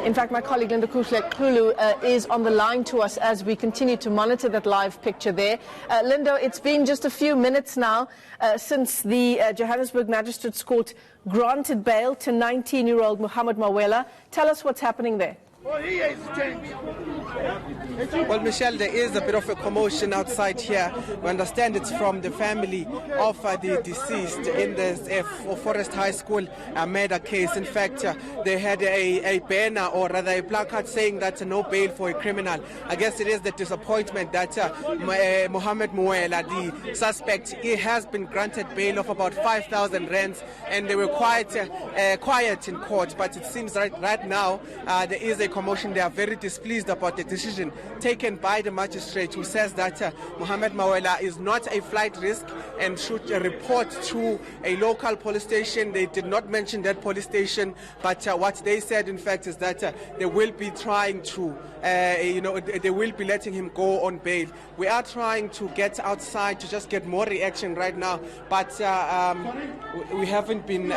In fact, my colleague Linda Kulu is on the line to us as we continue to monitor that live picture there. Linda, it's been just a few minutes now since the Johannesburg Magistrates Court granted bail to 19-year-old Mohammed Moela. Tell us what's happening there. Well, Michelle, there is a bit of a commotion outside here. We understand it's from the family of the deceased in the Forest High School murder case. In fact, they had a banner, or rather a placard, saying that no bail for a criminal. I guess it is the disappointment that Mohammed Moela, the suspect, he has been granted bail of about 5,000 rands, and they were quite quiet in court. But it seems right now there is a commotion. They are very displeased about the decision taken by the magistrate, who says that Mohammed Moela is not a flight risk and should report to a local police station. They did not mention that police station, but what they said, in fact, is that they will be trying to, they will be letting him go on bail. We are trying to get outside to just get more reaction right now, but we haven't been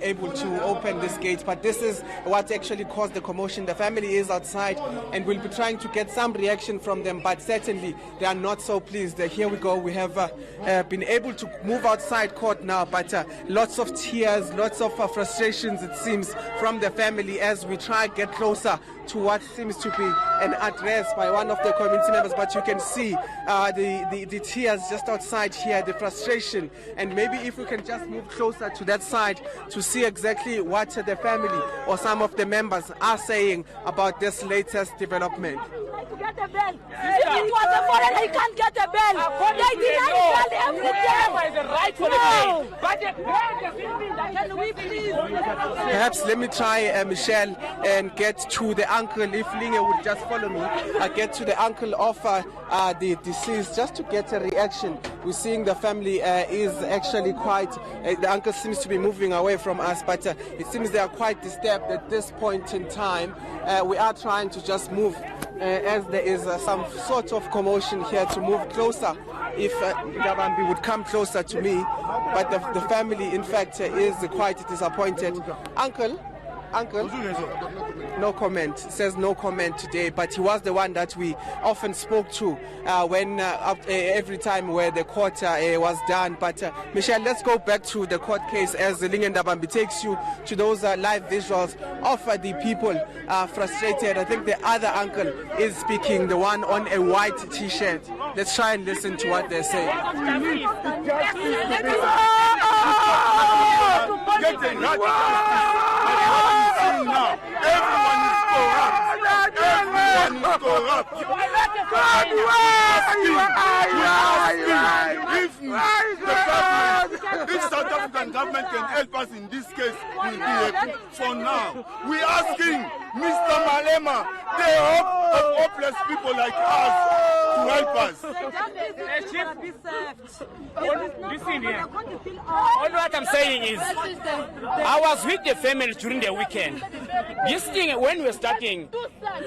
able to open this gate. But this is what actually caused the commotion. The family is outside, and we'll be trying to get some reaction from them, but certainly they are not so pleased. Here we go. We have been able to move outside court now, but lots of tears, lots of frustrations, it seems, from the family as we try to get closer to what seems to be an address by one of the community members. But you can see the tears just outside here, the frustration, and maybe if we can just move closer to that side to see exactly what the family or some of the members are saying about this latest development. Get a bell. It was a foreigner, he can't get a bell. They deny bell every day. The right for the bail. But the bail, can we please? Perhaps let me try, Michelle, and get to the uncle, if Linge would just follow me. Get to the uncle of the deceased just to get a reaction. We're seeing the family is actually quite, the uncle seems to be moving away from us, but it seems they are quite disturbed at this point in time. We are trying to just move as there is some sort of commotion here, to move closer if Gabambi would come closer to me. But the family, in fact, is quite disappointed. Uncle, no comment. Says no comment today, but he was the one that we often spoke to when every time where the court was done. But Michelle, let's go back to the court case as Ndabambi takes you to those live visuals of the people frustrated. I think the other uncle is speaking, the one on a white t-shirt. Let's try and listen to what they're saying. Now, everyone is corrupt. Everyone is corrupt. If South African government can help us in this case, we'll be happy. For now, we're asking Mr. Malema, the hope of hopeless people like us, to help us. Listen here. All what I'm saying is, I was with the family during the weekend. This thing, when we were starting,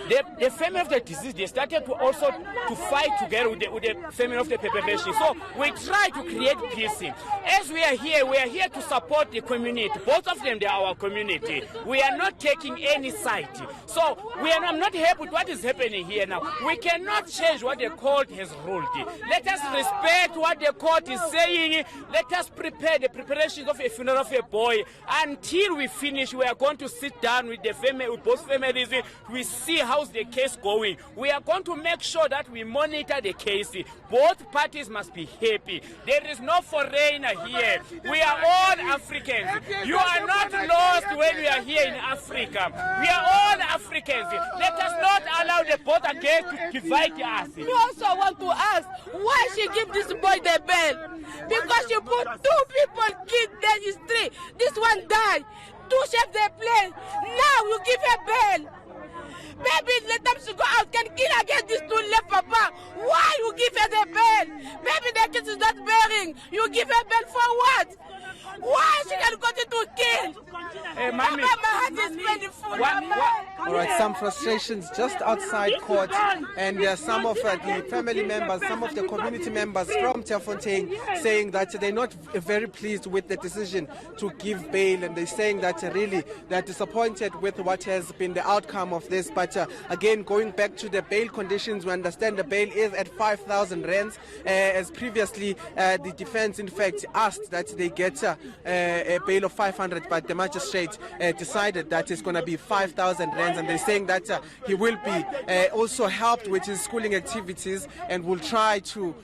the family of the deceased, they started to also to fight together with the family of the perpetration. So we try to create peace. As we are here to support the community. Both of them, they are our community. We are not taking any side. So I'm not happy with what is happening here now. We cannot change what the court has ruled. Let us respect what the court is saying. Let us prepare the preparations of a funeral of a boy. Until we finish, we are going to sit down with the family, with both families. We see how's the case going. We are going to make sure that we monitor the case. Both parties must be happy. There is no foreigner here. We are all Africans. You are not lost when we are here in Africa. We are all Africans. Let us not allow the both again to divide us. We also want to ask why she give this boy the bail. Because she put two people killed there in the street. This one died. Two chefs they plane. Now you give her bail. Maybe let them to go out, can kill again these two left papa. Why you give her the bail? Maybe the kid is not bearing. You give her bail for what? Why she can continue to kill? Hey, mommy. My heart is painful. All right, some frustrations just outside court, and some of the family members, some of the community members from Terfontein saying that they're not very pleased with the decision to give bail, and they're saying that really they're disappointed with what has been the outcome of this. But again, going back to the bail conditions, we understand the bail is at 5,000 rands, as previously the defense in fact asked that they get a bail of 500, but the magistrate decided that it's going to be 5,000 rands, and they're saying that he will be also helped with his schooling activities and will try to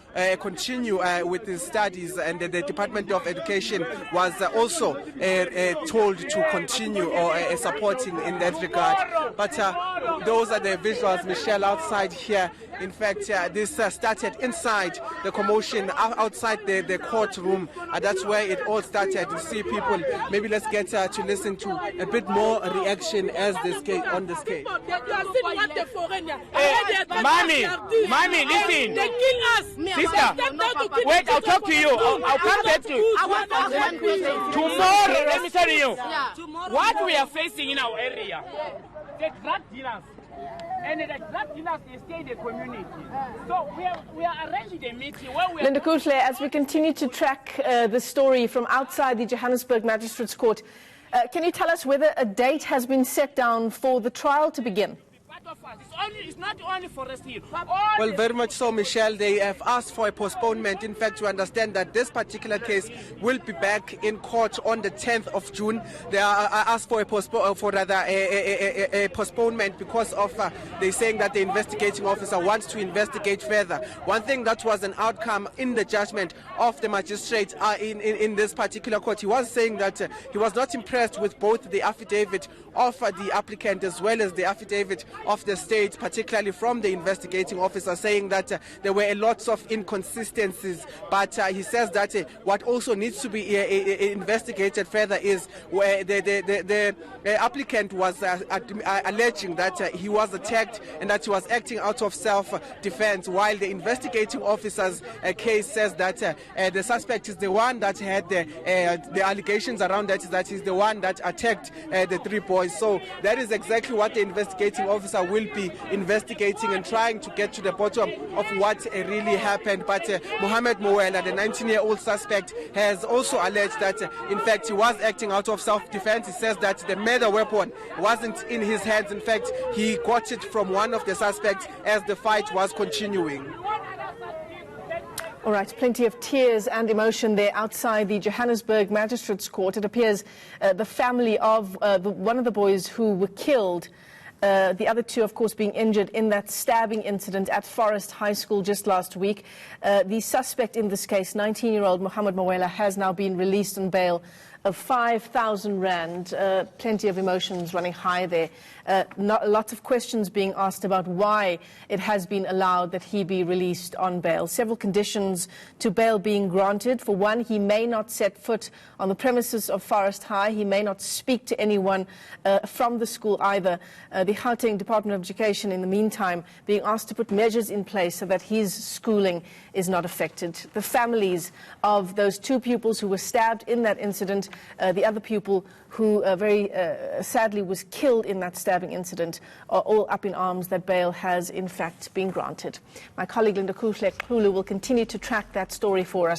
continue with his studies, and the Department of Education was also told to continue or supporting in that regard. But those are the visuals, Michelle, outside here. In fact, this started inside the commotion, outside the courtroom. That's where it all started. To see people, maybe let's get to listen to a bit more reaction as this case on this case. Mommy, listen. They kill us. Sister, wait, I'll talk to you. I'll come back to you. Tomorrow, let me tell you, what we are facing in our area, the drug dealers. And the drug dealers, they stay in the community. So we are arranging a meeting where we are... Linda Kuhle, as we continue to track the story from outside the Johannesburg Magistrates Court, can you tell us whether a date has been set down for the trial to begin? It's not only for us here. Well, very much so, Michelle. They have asked for a postponement. In fact, we understand that this particular case will be back in court on the 10th of June. They are asked for a postponement because of they're saying that the investigating officer wants to investigate further. One thing that was an outcome in the judgment of the magistrate in this particular court, he was saying that he was not impressed with both the affidavit of the applicant as well as the affidavit of the state, particularly from the investigating officer, saying that there were a lot of inconsistencies. But he says that what also needs to be investigated further is where the applicant was alleging that he was attacked and that he was acting out of self-defense, while the investigating officer's case says that the suspect is the one that had the allegations around that he's the one that attacked the three boys. So that is exactly what the investigating officer will be investigating and trying to get to the bottom of what really happened. But Mohammed Moela, the 19-year-old suspect, has also alleged that in fact he was acting out of self-defense. He says that the murder weapon wasn't in his hands. In fact, he got it from one of the suspects as the fight was continuing. All right, plenty of tears and emotion there outside the Johannesburg Magistrates Court. It appears the family of one of the boys who were killed, the other two, of course, being injured in that stabbing incident at Forest High School just last week. The suspect in this case, 19-year-old Mohammed Moela, has now been released on bail of 5,000 rand. Plenty of emotions running high there. Lots of questions being asked about why it has been allowed that he be released on bail. Several conditions to bail being granted. For one, he may not set foot on the premises of Forest High. He may not speak to anyone from the school either. The Gauteng Department of Education, in the meantime, being asked to put measures in place so that his schooling is not affected. The families of those two pupils who were stabbed in that incident, the other pupil who very sadly was killed in that stabbing incident, are all up in arms that bail has in fact been granted. My colleague Linda Kuhle will continue to track that story for us.